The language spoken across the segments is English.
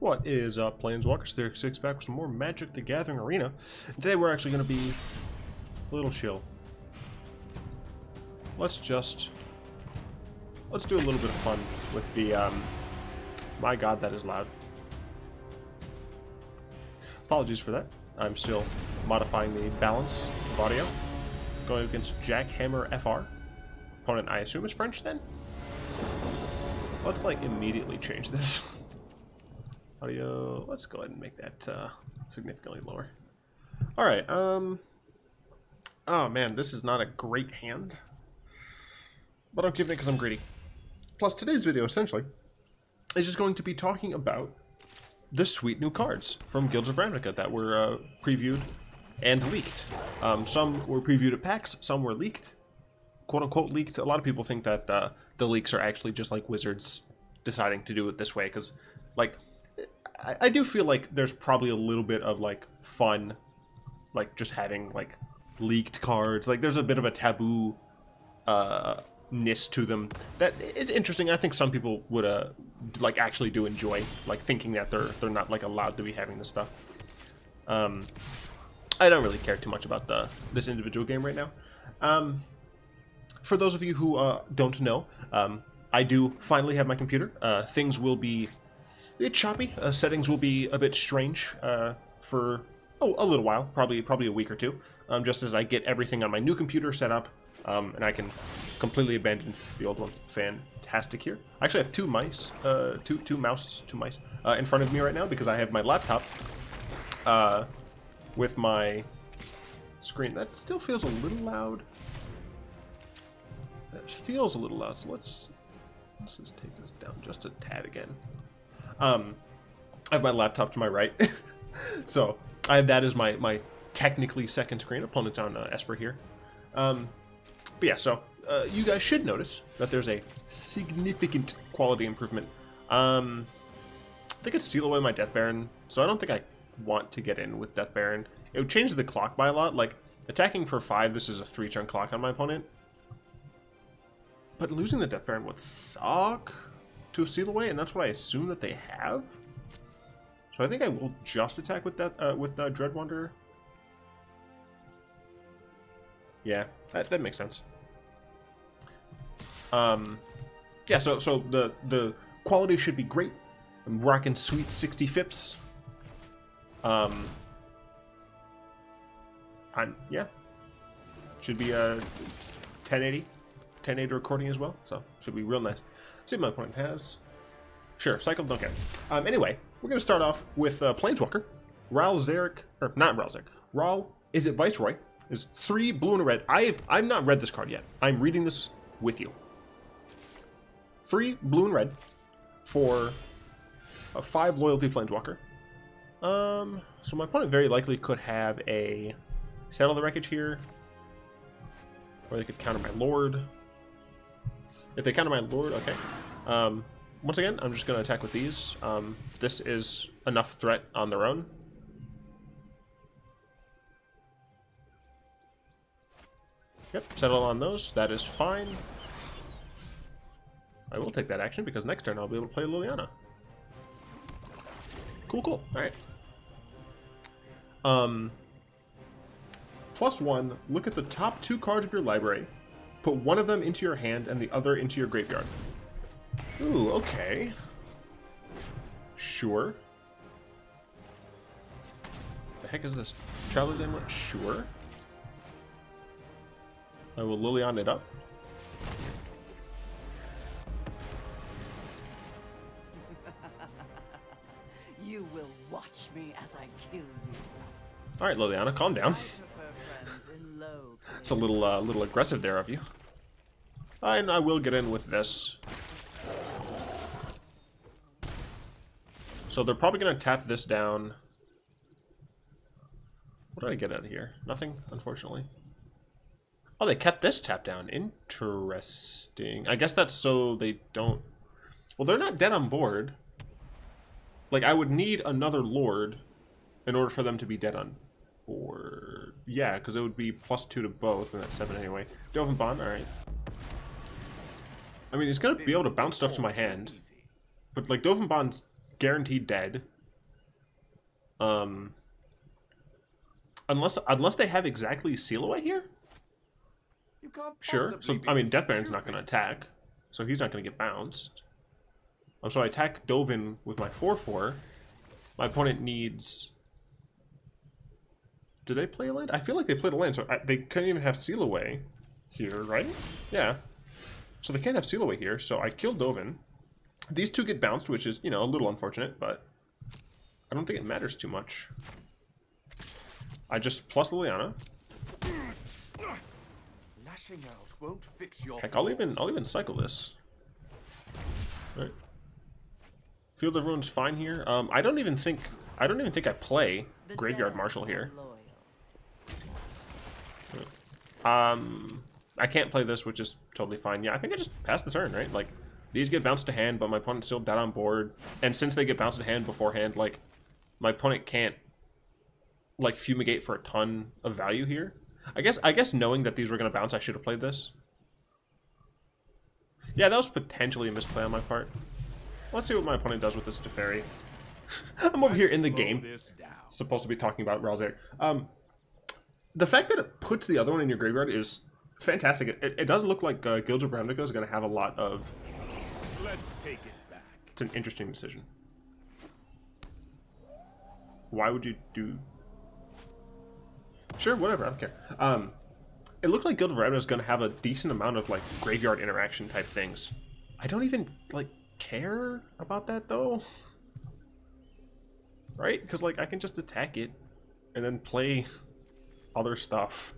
What is up, Planeswalkers? Terese back with some more Magic the Gathering Arena. And today we're actually going to be a little chill. Let's do a little bit of fun with the, my god, that is loud. Apologies for that. I'm still modifying the balance of audio. Going against Jackhammer FR. Opponent, I assume, is French then? Let's, like, immediately change this. Audio, let's go ahead and make that significantly lower. Alright, oh man, this is not a great hand. But I'm keeping it because I'm greedy. Plus, today's video, essentially, is just going to be talking about the sweet new cards from Guilds of Ravnica that were previewed and leaked. Some were previewed at PAX, some were leaked. Quote-unquote leaked. A lot of people think that the leaks are actually just like Wizards deciding to do it this way, because, like, I do feel like there's probably a little bit of, like, fun, like, just having, like, leaked cards. Like, there's a bit of a taboo ness to them that it's interesting. I think some people would, like, actually do enjoy, like, thinking that they're not, like, allowed to be having this stuff. I don't really care too much about this individual game right now. For those of you who don't know, I do finally have my computer. Things will be a bit choppy. Settings will be a bit strange for a little while, probably a week or two, just as I get everything on my new computer set up, and I can completely abandon the old one. Fantastic here. I actually have two mice in front of me right now because I have my laptop with my screen. That still feels a little loud. That feels a little loud. So let's just take this down just a tad again. I have my laptop to my right, so I have that as my technically second screen. Opponent's on Esper here. But yeah, so you guys should notice that there's a significant quality improvement. I think it's Seal Away my Death Baron, so I don't think I want to get in with Death Baron. It would change the clock by a lot. Like, attacking for 5, this is a 3-turn clock on my opponent. But losing the Death Baron would suck to Seal Away, and that's what I assume that they have. So I think I will just attack with that with Dread Wanderer. Yeah, that makes sense. Yeah, so the quality should be great. I'm rocking sweet 60 fips. Yeah, should be a 1080 recording as well, so should be real nice. Let's see what my opponent has. Sure, cycle, don't care. Anyway, we're going to start off with Planeswalker. Ral Zarek, or not Ral Zarek. Ral, is it Viceroy? Is 3 blue and a red. I've not read this card yet. I'm reading this with you. 3 blue and red for a 5 loyalty Planeswalker. So my opponent very likely could have a Settle the Wreckage here, or they could counter my Lord. If they counter my Lord, okay. Once again, I'm just going to attack with these. This is enough threat on their own. Yep, settle on those. That is fine. I will take that action because next turn I'll be able to play Liliana. Cool. Alright. +1, look at the top 2 cards of your library. Put one of them into your hand and the other into your graveyard. Ooh, okay. Sure. The heck is this? Traveler's Amulet? Sure. I will Liliana it up. You will watch me as I kill you. Alright, Liliana, calm down. It's a little aggressive there of you. And I will get in with this. So they're probably going to tap this down. What did I get out of here? Nothing, unfortunately. Oh, they kept this tap down. Interesting. I guess that's so they don't... Well, they're not dead on board. Like, I would need another Lord in order for them to be dead on board. Yeah, because it would be +2 to both, and that's 7 anyway. Dovin Bond, alright. I mean, he's going to be able to bounce stuff to my hand. But, like, Dovin Bond's guaranteed dead. Unless they have exactly Seal Away here. You can't Sure. So, possibly I be mean, Death Baron's not stupid. going to attack. So he's not going to get bounced. So I attack Dovin with my 4/4. My opponent needs... Do they play a land? I feel like they played a land, so they couldn't even have Seal Away here, right? Yeah. So they can't have Seal Away here, so I kill Dovin. These two get bounced, which is, you know, a little unfortunate, but I don't think it matters too much. I just plus Liliana. Lashing out won't fix your Heck, I'll even cycle this. All right. Field of Ruin's fine here. I don't even think I play The Graveyard dead Marshal are here. loyal. I can't play this, which is totally fine. Yeah, I think I just passed the turn, right? Like, these get bounced to hand, but my opponent's still dead on board. And since they get bounced to hand beforehand, like, my opponent can't, like, fumigate for a ton of value here. I guess knowing that these were going to bounce, I should have played this. Yeah, that was potentially a misplay on my part. Let's see what my opponent does with this Teferi. I'm over here in the game, supposed to be talking about Ralzair. The fact that it puts the other one in your graveyard is fantastic. It does look like Guild of Ravnica is going to have a lot of... Let's take it back. It's an interesting decision. Why would you do... Sure, whatever, I don't care. It looked like Guild of Ravnica is going to have a decent amount of, like, graveyard interaction type things. I don't even, like, care about that, though. Right? Because, like, I can just attack it and then play other stuff.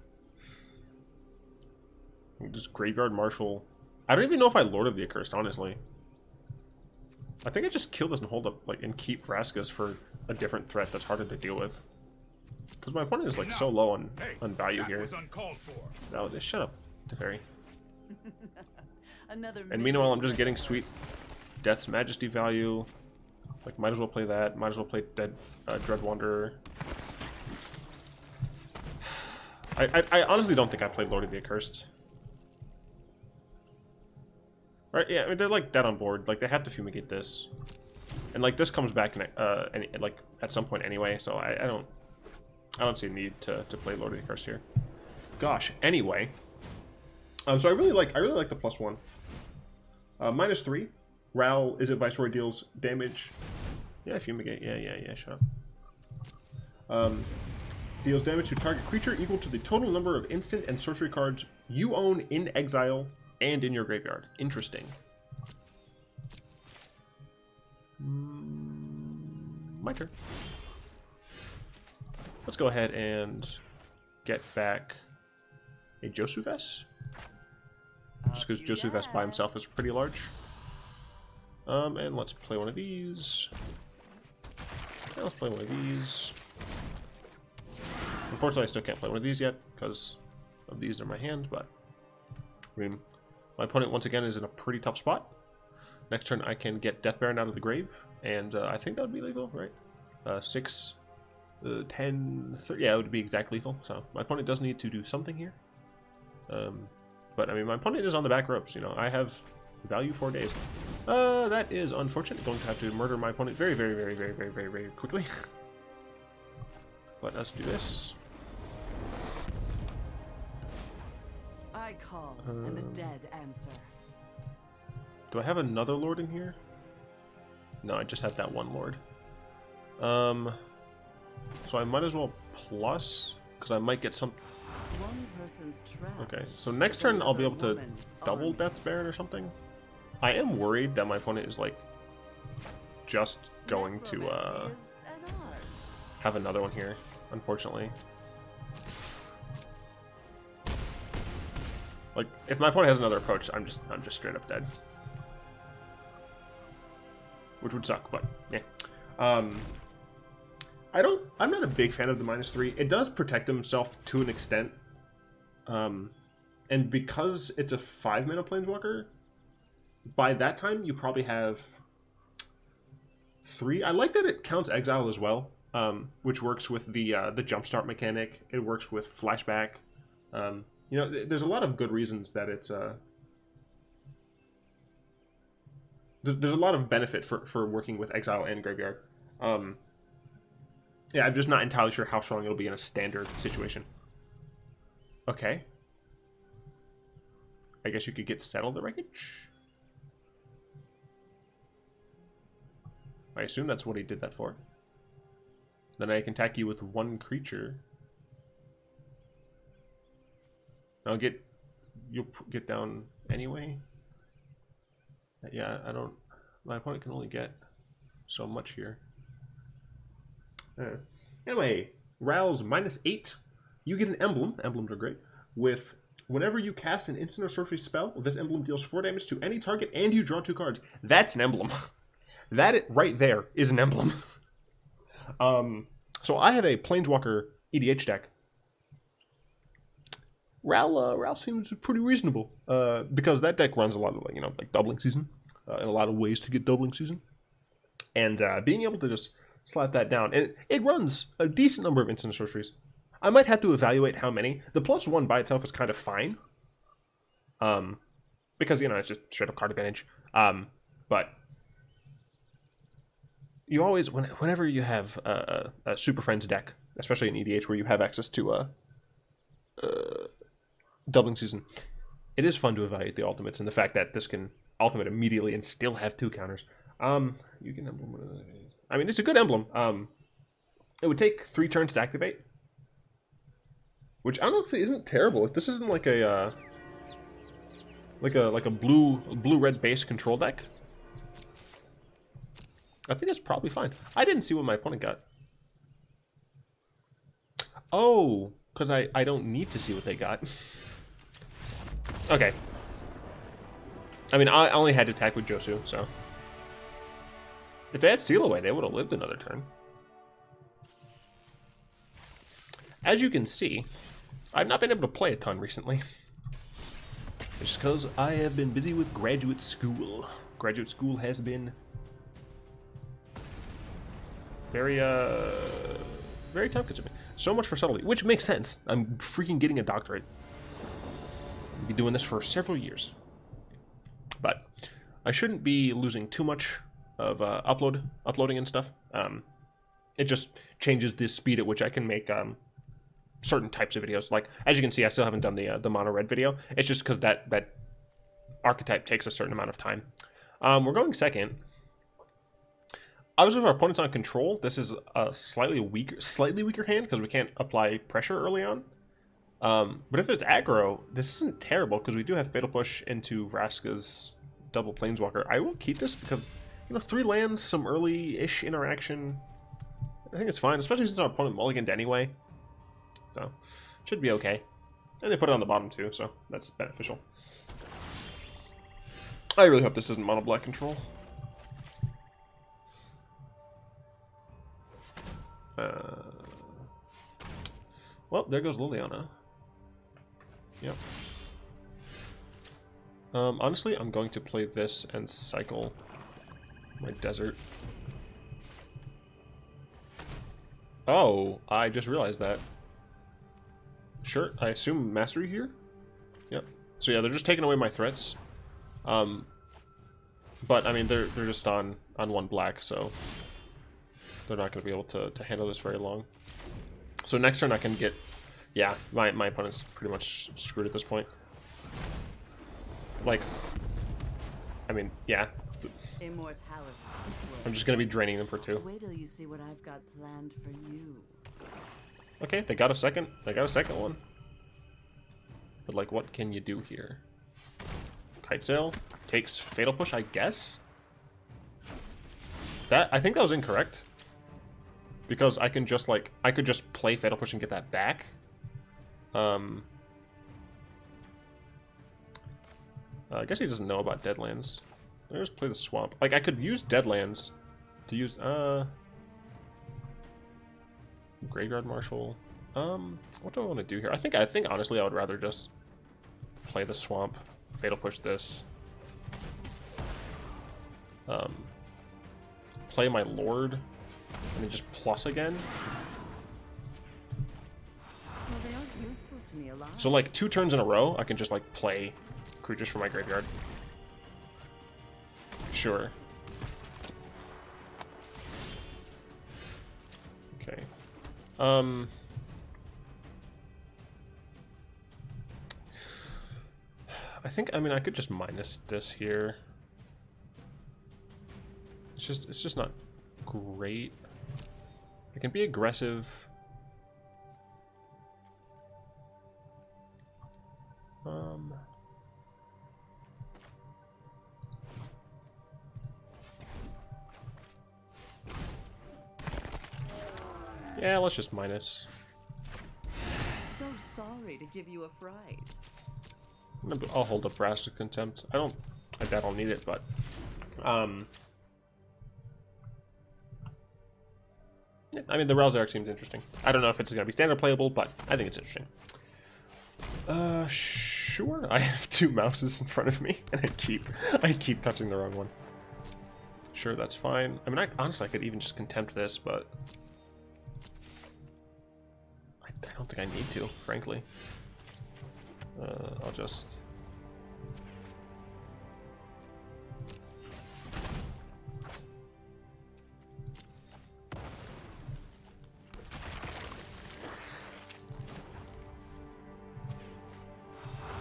Just Graveyard Marshal. I don't even know if I Lord of the Accursed, honestly. I think I just kill this and hold up, like, and keep Vraskus for a different threat that's harder to deal with. Because my opponent is, like, so low on value here. Was uncalled for. No, just shut up, Teferi. Another And meanwhile, I'm million just getting sweet Death's Majesty value. Like, might as well play that. Might as well play Dread Wanderer. I honestly don't think I played Lord of the Accursed. Right? Yeah, I mean, they're, like, dead on board. Like, they have to fumigate this. And, like, this comes back, like, at some point anyway, so I don't see a need to play Lord of the Accursed here. Gosh, anyway. So I really like the +1. -3. Ral, is it Viceroy deals damage? Yeah, fumigate. Yeah, shut up. Deals damage to target creature equal to the total number of instant and sorcery cards you own in exile and in your graveyard. Interesting. My turn. Let's go ahead and get back a Josufes. Just because Josufes by himself is pretty large. And let's play one of these. Yeah, let's play one of these. Unfortunately, I still can't play one of these yet because of these in my hand, but I mean, my opponent once again is in a pretty tough spot. Next turn, I can get Death Baron out of the grave, and I think that would be lethal, right? 6, 10, 30, yeah, it would be exact lethal. So my opponent does need to do something here. But I mean, my opponent is on the back ropes. You know, I have value 4 days. That is unfortunate. Going to have to murder my opponent very, very, very, very, very, very, very quickly. But let's do this. I call, and the dead answer. Do I have another lord in here? No, I just have that one lord. So I might as well plus, because I might get some... One person's trash. Okay, so next turn I'll be able to double Death's Baron or something. I am worried that my opponent is, like, just going to have another one here, unfortunately. Like, if my opponent has another approach, I'm just straight up dead. Which would suck, but yeah. I'm not a big fan of the -3. It does protect himself to an extent. And because it's a 5-mana Planeswalker, by that time you probably have 3. I like that it counts exile as well, which works with the jumpstart mechanic. It works with flashback. You know, there's a lot of good reasons that it's there's a lot of benefit for working with exile and graveyard. Yeah, I'm just not entirely sure how strong it'll be in a standard situation. Okay. I guess you could get Settle the Wreckage? I assume that's what he did that for. Then I can attack you with one creature. You'll get down anyway. Yeah, my opponent can only get so much here. Anyway, Ral's -8. You get an emblem. Emblems are great. With whenever you cast an instant or sorcery spell, this emblem deals 4 damage to any target and you draw 2 cards. That's an emblem. That right there is an emblem. So I have a Planeswalker EDH deck. Ral seems pretty reasonable because that deck runs a lot of like doubling season, and a lot of ways to get doubling season, and being able to just slap that down, and it runs a decent number of instant sorceries. I might have to evaluate how many. The +1 by itself is kind of fine, because it's just straight up card advantage. But you always, whenever you have a Super Friends deck, especially in EDH where you have access to doubling season, it is fun to evaluate the ultimates and the fact that this can ultimate immediately and still have 2 counters. You can emblem. I mean, it's a good emblem. It would take 3 turns to activate, which honestly isn't terrible. If this isn't like a blue-red base control deck, I think that's probably fine. I didn't see what my opponent got. Oh, because I don't need to see what they got. Okay. I mean, I only had to attack with Josu, so. If they had Seal Away, they would have lived another turn. As you can see, I've not been able to play a ton recently. It's because I have been busy with graduate school. Graduate school has been very time consuming. So much for subtlety, which makes sense. I'm freaking getting a doctorate. I'll be doing this for several years. But I shouldn't be losing too much of uploading and stuff. It just changes the speed at which I can make certain types of videos. Like, as you can see, I still haven't done the mono red video. It's just because that archetype takes a certain amount of time. We're going second. Obviously, if our opponent's on control, this is a slightly weaker hand because we can't apply pressure early on. But if it's aggro, this isn't terrible because we do have Fatal Push into Vraska's double Planeswalker. I will keep this because 3 lands, some early-ish interaction. I think it's fine, especially since our opponent mulliganed anyway. So, should be okay. And they put it on the bottom too, so that's beneficial. I really hope this isn't mono black control. Well, there goes Liliana. Yep. Honestly, I'm going to play this and cycle my desert. Oh, I just realized that. Sure, I assume mastery here? Yep. So yeah, they're just taking away my threats. But I mean, they're just on 1 black, so they're not going to be able to handle this very long. So next turn I can get... Yeah, my opponent's pretty much screwed at this point. Like, I mean, yeah. I'm just going to be draining them for 2. Wait till you see what I've got planned for you. Okay, they got a second one. But like, what can you do here? Kite Sail takes Fatal Push, I guess? I think that was incorrect. Because I can just like, I could just play Fatal Push and get that back. I guess he doesn't know about Deadlands. Let's just play the Swamp. Like, I could use Deadlands to use, Graveyard Marshal. What do I want to do here? I think honestly I would rather just play the Swamp, Fatal Push this. Play my Lord, and then just plus again. Well, they aren't useful to me a lot. So like 2 turns in a row, I can just like play creatures from my graveyard. Sure. Okay. I think, I mean, I could just minus this here. It's just not great. I can be aggressive. Yeah, let's just minus. So sorry to give you a fright. I'll hold up Brass of Contempt. I bet I'll need it, but yeah, I mean, the Ralzarek seems interesting. I don't know if it's going to be standard playable, but I think it's interesting. Sure. I have two mouses in front of me, and I keep touching the wrong one. Sure, that's fine. I mean, honestly, I could even just contempt this, but I don't think I need to, frankly. I'll just...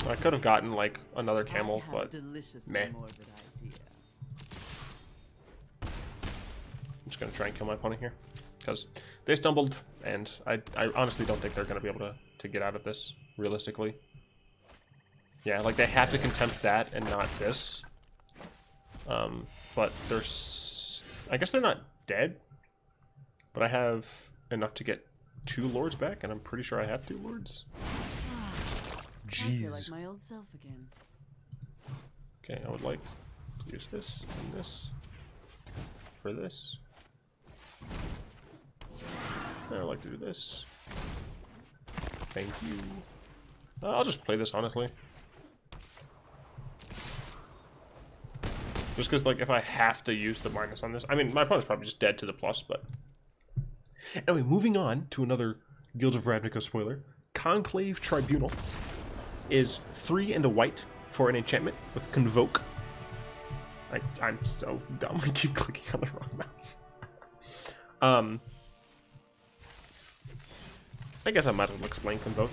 I could have gotten, like, another camel, but meh. I'm just going to try and kill my opponent here, because they stumbled, and I honestly don't think they're going to be able to get out of this, realistically. Yeah, like, they have to contempt that and not this. But they're... I guess they're not dead, but I have enough to get 2 lords back, and I'm pretty sure I have 2 lords. Jeez. I feel like my old self again. Okay, I would like to use this and this for this. I would like to do this. Thank you. I'll just play this, honestly. Just because, like, if I have to use the minus on this... I mean, my opponent's probably just dead to the plus, but... Anyway, moving on to another Guild of Ravnica spoiler. Conclave Tribunal is 3 and a white for an enchantment with Convoke. I'm so dumb. I keep clicking on the wrong mouse. I guess I might as well explain Convoke.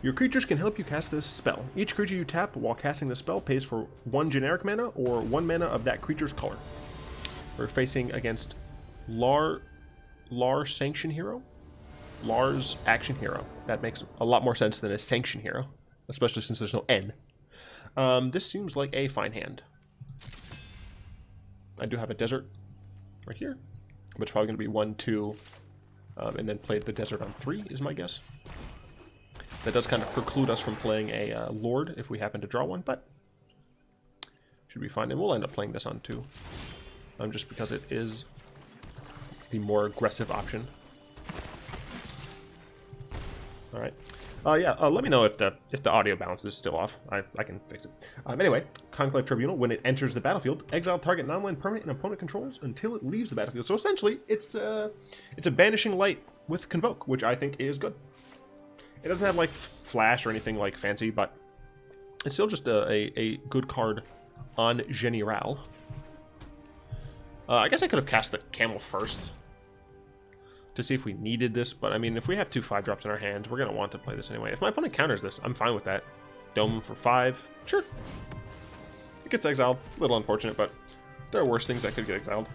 Your creatures can help you cast this spell. Each creature you tap while casting the spell pays for 1 generic mana or 1 mana of that creature's color. We're facing against Lars Sanction Hero? Lars Action Hero. That makes a lot more sense than a Sanction Hero, especially since there's no N. This seems like a fine hand. I do have a desert right here, but it's probably going to be 1, 2, and then play the desert on 3 is my guess. That does kind of preclude us from playing a Lord if we happen to draw one, but should be fine. And we'll end up playing this on 2, just because it is the more aggressive option. All right. Yeah, let me know if the audio balance is still off. I can fix it. Anyway, Conclave Tribunal, when it enters the battlefield, exile target non-land permanent and opponent controls until it leaves the battlefield. So essentially, it's a Banishing Light with Convoke, which I think is good. It doesn't have, like, flash or anything, like, fancy, but it's still just a good card on General. I guess I could have cast the Camel first to see if we needed this, but, I mean, if we have 2 5-drops in our hands, we're going to want to play this anyway. If my opponent counters this, I'm fine with that. Dome for 5. Sure. It gets exiled. A little unfortunate, but there are worse things that could get exiled.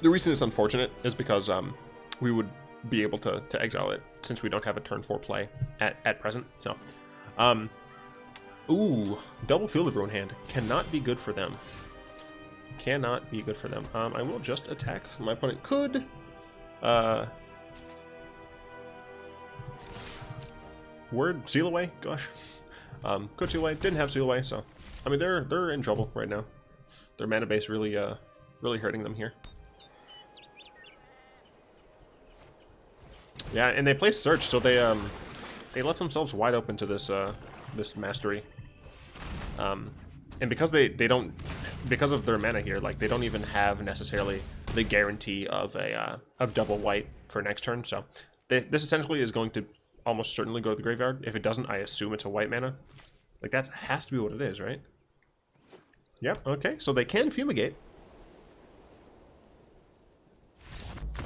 The reason it's unfortunate is because we would be able to exile it since we don't have a turn 4 play at present. So, ooh, double Field of Ruin hand cannot be good for them. Cannot be good for them. I will just attack. My opponent could word Seal Away. Gosh, could Seal Away. Didn't have Seal Away, so I mean they're in trouble right now. Their mana base really hurting them here. Yeah, and they play Search, so they left themselves wide open to this this Mastery. And because they don't, because of their mana here, like they don't even have necessarily the guarantee of a of double white for next turn. So this essentially is going to almost certainly go to the graveyard. If it doesn't, I assume it's a white mana. Like that has to be what it is, right? Yep. Okay. So they can Fumigate,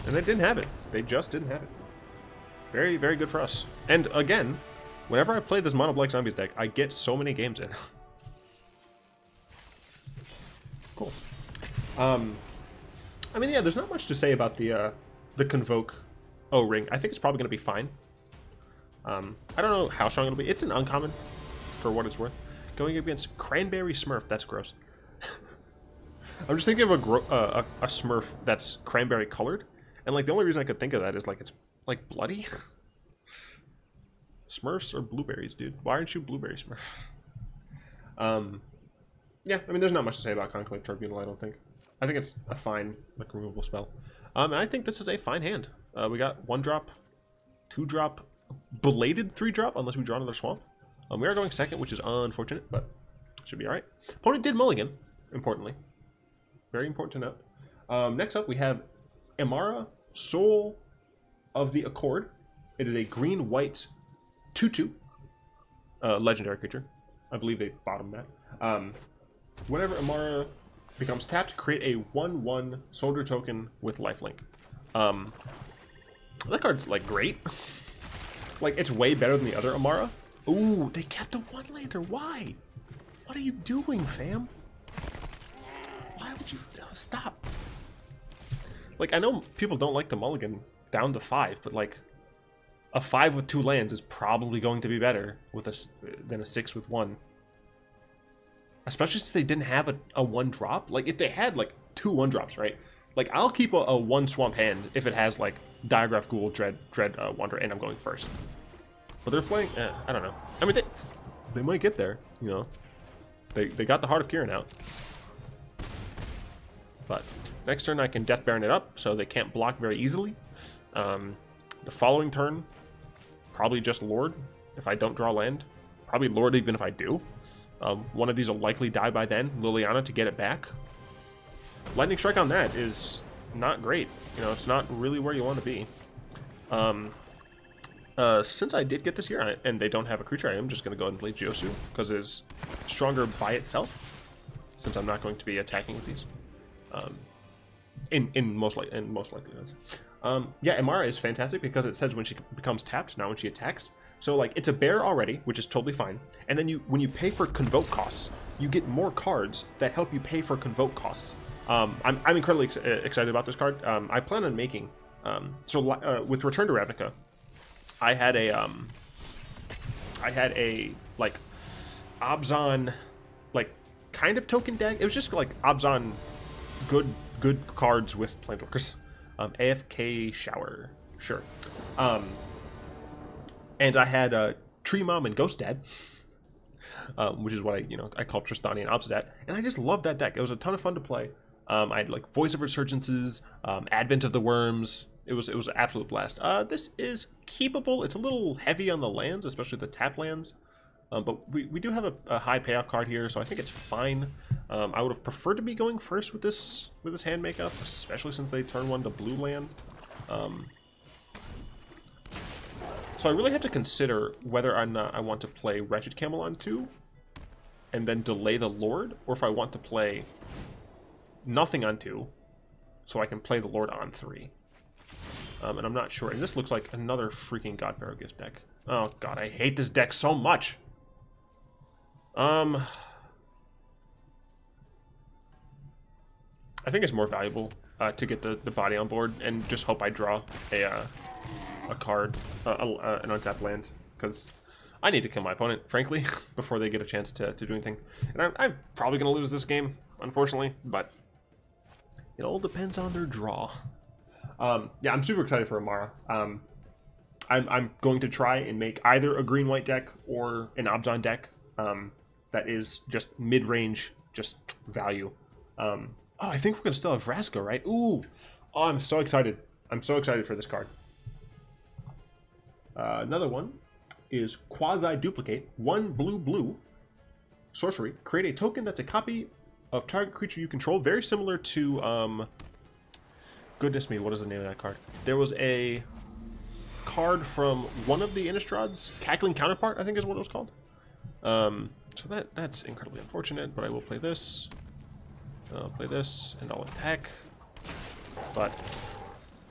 and they didn't have it. They just didn't have it. Very, very good for us. And again, whenever I play this Mono Black Zombies deck, I get so many games in. Cool. I mean, yeah, there's not much to say about the Convoke O-Ring. I think it's probably going to be fine. I don't know how strong it'll be. It's an uncommon, for what it's worth. Going against Cranberry Smurf, that's gross. I'm just thinking of a Smurf that's cranberry colored, and like the only reason I could think of that is like it's like bloody. Smurfs or blueberries, dude? Why aren't you blueberry Smurf? Yeah, I mean, there's not much to say about Conclave Tribunal, I don't think. I think it's a fine like removal spell, and I think this is a fine hand. We got 1-drop, 2-drop, belated 3-drop unless we draw another swamp. We are going second, which is unfortunate, but should be all right. Opponent did mulligan, importantly. Very important to note. Next up, we have Imara, Soul of the Accord. It is a green-white 2/2 legendary creature. I believe they bottomed that. Whenever Imara becomes tapped, create a 1/1 soldier token with lifelink. That card's, like, great. Like, it's way better than the other Imara. Ooh, they kept the 1-lander. Why? What are you doing, fam? Why would you... stop. Like, I know people don't like the mulligan down to 5, but, like, a 5 with 2 lands is probably going to be better with than a 6 with 1. Especially since they didn't have a 1-drop. Like, if they had, like, 2 1-drops, right? Like, I'll keep a 1-swamp hand if it has, like, Diagraph Ghoul, Dread Wanderer, and I'm going first. But they're playing... I don't know. I mean, they might get there, you know. They got the Heart of Kirin out. But next turn I can Death Baron it up, so they can't block very easily. The following turn, probably just Lord if I don't draw land. Probably Lord even if I do. One of these will likely die by then. Liliana to get it back. Lightning Strike on that is not great. You know, it's not really where you want to be. Since I did get this here, and they don't have a creature, I am just going to go ahead and play Jiosu, because it is stronger by itself, since I'm not going to be attacking with these. In most likelihoods. Yeah, Imara is fantastic because it says when she becomes tapped, not when she attacks. So like it's a bear already, which is totally fine. And then when you pay for convoke costs, you get more cards that help you pay for convoke costs. I'm incredibly excited about this card. I plan on making with Return to Ravnica, I had a like Abzan like kind of token deck. It was just like Abzan good cards with Planeswalkers. AFK Shower, sure. And I had Tree Mom and Ghost Dad, which is what I call Tristani and Obsidat, and I just loved that deck. It was a ton of fun to play. I had like Voice of Resurgences, Advent of the Worms. It was an absolute blast. This is keepable. It's a little heavy on the lands, especially the tap lands. But we do have a high payoff card here, so I think it's fine. I would have preferred to be going first with this hand makeup, especially since they turn 1 to blue land. So I really have to consider whether or not I want to play Wretched Camel on 2 and then delay the Lord, or if I want to play nothing on 2 so I can play the Lord on 3. And I'm not sure. And this looks like another freaking God Pharaoh Gift deck. Oh god, I hate this deck so much. I think it's more valuable to get the body on board and just hope I draw a card, an untapped land, because I need to kill my opponent, frankly, before they get a chance to do anything. And I'm probably going to lose this game, unfortunately, but it all depends on their draw. Yeah, I'm super excited for Imara. I'm going to try and make either a green-white deck or an Abzan deck that is just mid-range, just value. Oh, I think we're going to still have Vraska, right? Ooh! Oh, I'm so excited. I'm so excited for this card. Another one is Quasi-Duplicate. 1 blue, sorcery. Create a token that's a copy of target creature you control. Very similar to, goodness me, what is the name of that card? There was a card from one of the Innistrades, Cackling Counterpart, I think is what it was called. So that's incredibly unfortunate, but I will play this. I'll play this, and I'll attack. But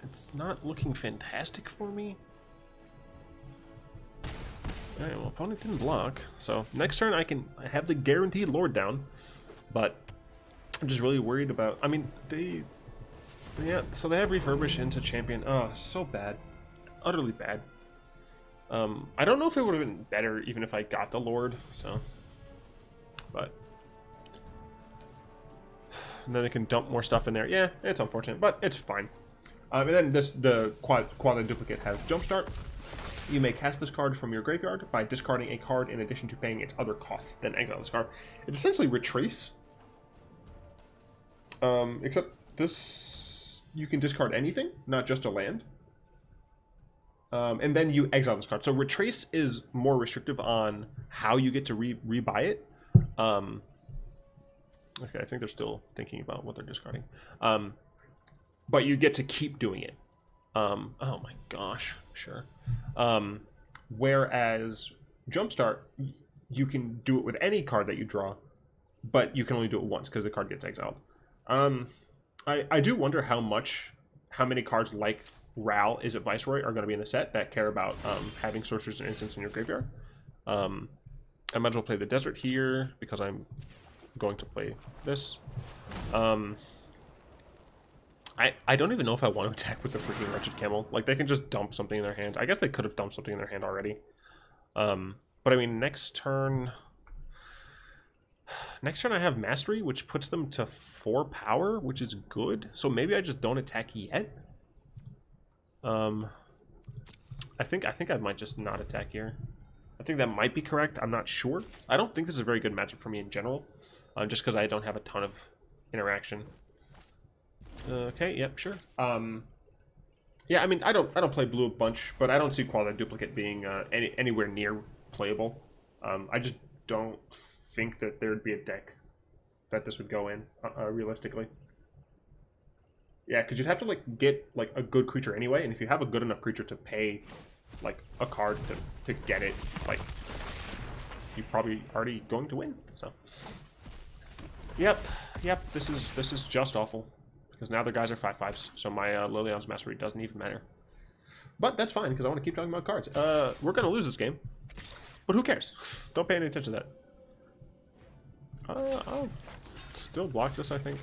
it's not looking fantastic for me. Alright, well, opponent didn't block. So, next turn I have the guaranteed Lord down. But, I'm just really worried about... I mean, yeah, so they have Refurbish into Champion. Oh, so bad. Utterly bad. I don't know if it would have been better even if I got the Lord, so... But... And then they can dump more stuff in there. Yeah, it's unfortunate, but it's fine. And then the Quad Duplicate has Jumpstart. You may cast this card from your graveyard by discarding a card in addition to paying its other costs, then exile this card. It's essentially Retrace. Except this, you can discard anything, not just a land. And then you exile this card. So Retrace is more restrictive on how you get to rebuy it. Okay, I think they're still thinking about what they're discarding. But you get to keep doing it. Oh my gosh, sure. Whereas Jumpstart, you can do it with any card that you draw, but you can only do it once because the card gets exiled. I do wonder how many cards like Ral, Is It Viceroy, are going to be in the set that care about having sorcerers and instants in your graveyard. I might as well play the Desert here because I'm going to play this. I don't even know if I want to attack with the freaking Wretched Camel. Like, they can just dump something in their hand. I guess they could have dumped something in their hand already. But I mean, next turn I have Mastery, which puts them to 4 power, which is good. So maybe I just don't attack yet. I think I might just not attack here. I think that might be correct. I'm not sure. I don't think this is a very good matchup for me in general, just because I don't have a ton of interaction. Okay, yep, sure. Yeah, I mean, I don't play blue a bunch, but I don't see Quad Duplicate being anywhere near playable. I just don't think that there would be a deck that this would go in realistically. Yeah, because you'd have to like get like a good creature anyway, and if you have a good enough creature to pay like a card to get it, like you're probably already going to win. So, yep, this is just awful. Because now their guys are 5/5s, so my Liliana's Mastery doesn't even matter. But that's fine, because I want to keep talking about cards. We're going to lose this game, but who cares? Don't pay any attention to that. I'll still block this, I think.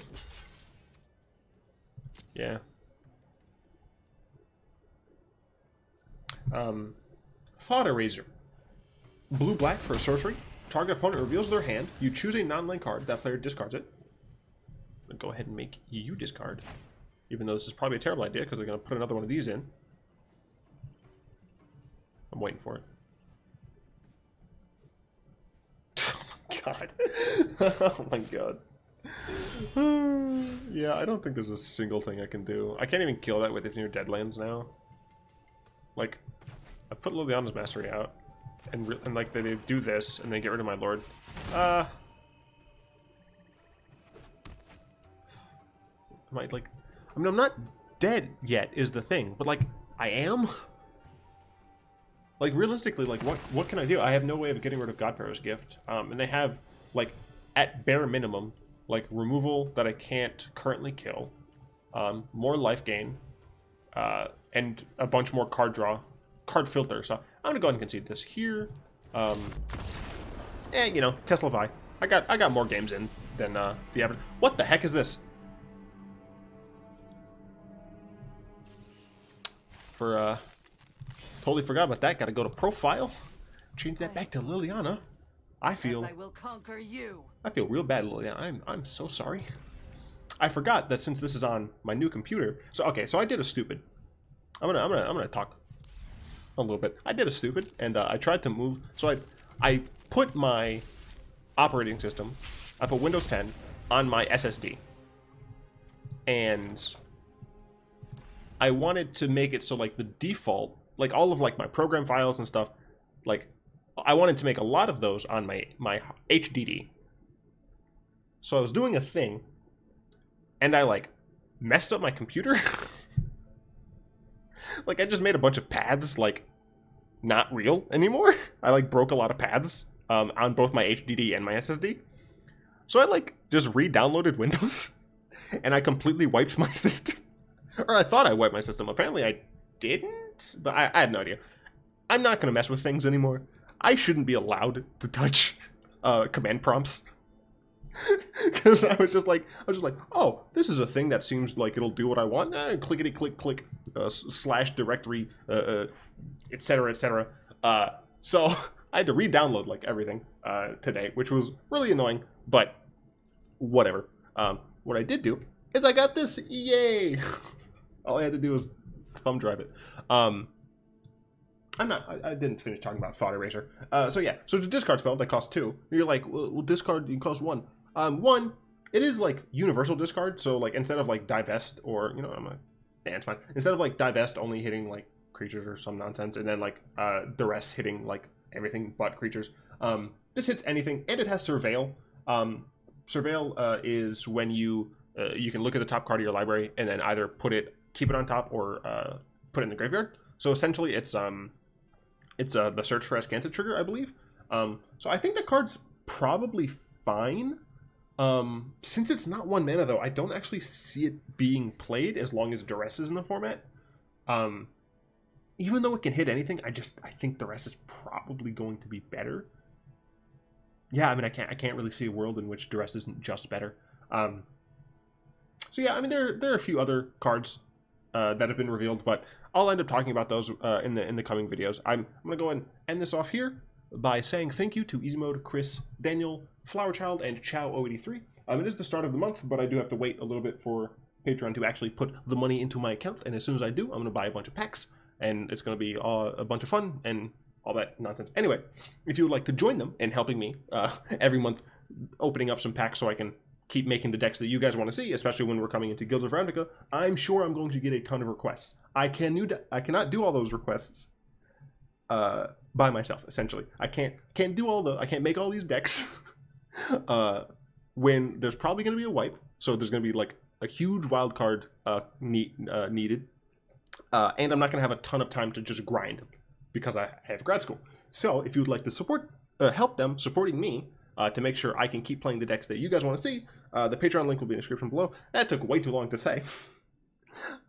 Yeah. Thought Eraser. Blue-black for a sorcery. Target opponent reveals their hand. You choose a non-land card. That player discards it. Go ahead and make you discard, even though this is probably a terrible idea because they're going to put another one of these in. I'm waiting for it. Oh my god. Yeah, I don't think there's a single thing I can do. I can't even kill that with Ifnir Deadlands now. Like, I put Liliana's Mastery out, and like they do this, and they get rid of my Lord. I mean, I'm not dead yet, is the thing, but like, I am? Like, realistically, like, what can I do? I have no way of getting rid of Godparrow's Gift, and they have, like, at bare minimum, like, removal that I can't currently kill, more life gain, and a bunch more card card filter, so I'm gonna go ahead and concede this here. You know, Kesselvi. I got more games in than the average. What the heck is this? Totally forgot about that. Gotta go to profile, change that back to Liliana. I will conquer you. I feel real bad, Liliana. I'm so sorry. I forgot that since this is on my new computer. So okay, so I did a stupid. I'm gonna talk a little bit. I did a stupid, and I tried to move. So I put my operating system. I put Windows 10 on my SSD, and I wanted to make it so like the default, like all of like my program files and stuff, like I wanted to make a lot of those on my HDD. So I was doing a thing, and I like messed up my computer. Like I just made a bunch of paths like not real anymore. I like broke a lot of paths on both my HDD and my SSD. So I like just re-downloaded Windows, and I completely wiped my system. Or I thought I wiped my system. Apparently I didn't, but I have no idea. I'm not going to mess with things anymore. I shouldn't be allowed to touch command prompts. Because I was just like, oh, this is a thing that seems like it'll do what I want. Clickety click click, slash directory, etc. etc. So I had to re-download like everything today, which was really annoying, but whatever. What I did do is I got this. Yay! All I had to do was thumb drive it. I didn't finish talking about Thought Eraser. So yeah, so it's a discard spell that costs 2. You're like, well, discard, you cost 1. 1, it is like universal discard, so like instead of like divest or, you know, it's fine. Instead of like divest only hitting like creatures or some nonsense, and then like duress hitting like everything but creatures, this hits anything, and it has surveil. Surveil is when you can look at the top card of your library and then either keep it on top or put it in the graveyard. So essentially it's the search for Escanta trigger, I believe. So I think that card's probably fine. Since it's not 1 mana though, I don't actually see it being played as long as duress is in the format. Even though it can hit anything, I think duress is probably going to be better. Yeah, I mean, I can't really see a world in which duress isn't just better. So yeah, I mean, there are a few other cards that have been revealed, but I'll end up talking about those in the coming videos. I'm gonna go and end this off here by saying thank you to Easy Mode, Chris, Daniel, Flowerchild, and Chow083. It is the start of the month, but I do have to wait a little bit for Patreon to actually put the money into my account, and as soon as I do, I'm gonna buy a bunch of packs, and it's gonna be a bunch of fun and all that nonsense. Anyway, if you would like to join them in helping me every month opening up some packs so I can keep making the decks that you guys want to see, especially when we're coming into Guilds of Ravnica, I'm sure I'm going to get a ton of requests. I cannot do all those requests by myself, essentially. I can't make all these decks when there's probably going to be a wipe, so there's going to be like a huge wild card needed, and I'm not going to have a ton of time to just grind because I have grad school. So if you would like to help them supporting me to make sure I can keep playing the decks that you guys want to see, the Patreon link will be in the description below. That took way too long to say.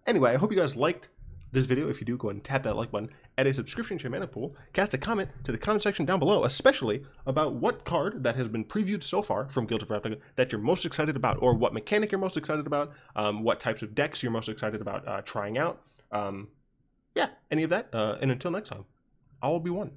Anyway, I hope you guys liked this video. If you do, go ahead and tap that like button, add a subscription to your mana pool, cast a comment to the comment section down below, especially about what card that has been previewed so far from Guilds of Ravnica that you're most excited about, or what mechanic you're most excited about, what types of decks you're most excited about trying out. Yeah, any of that. And until next time, I will be one.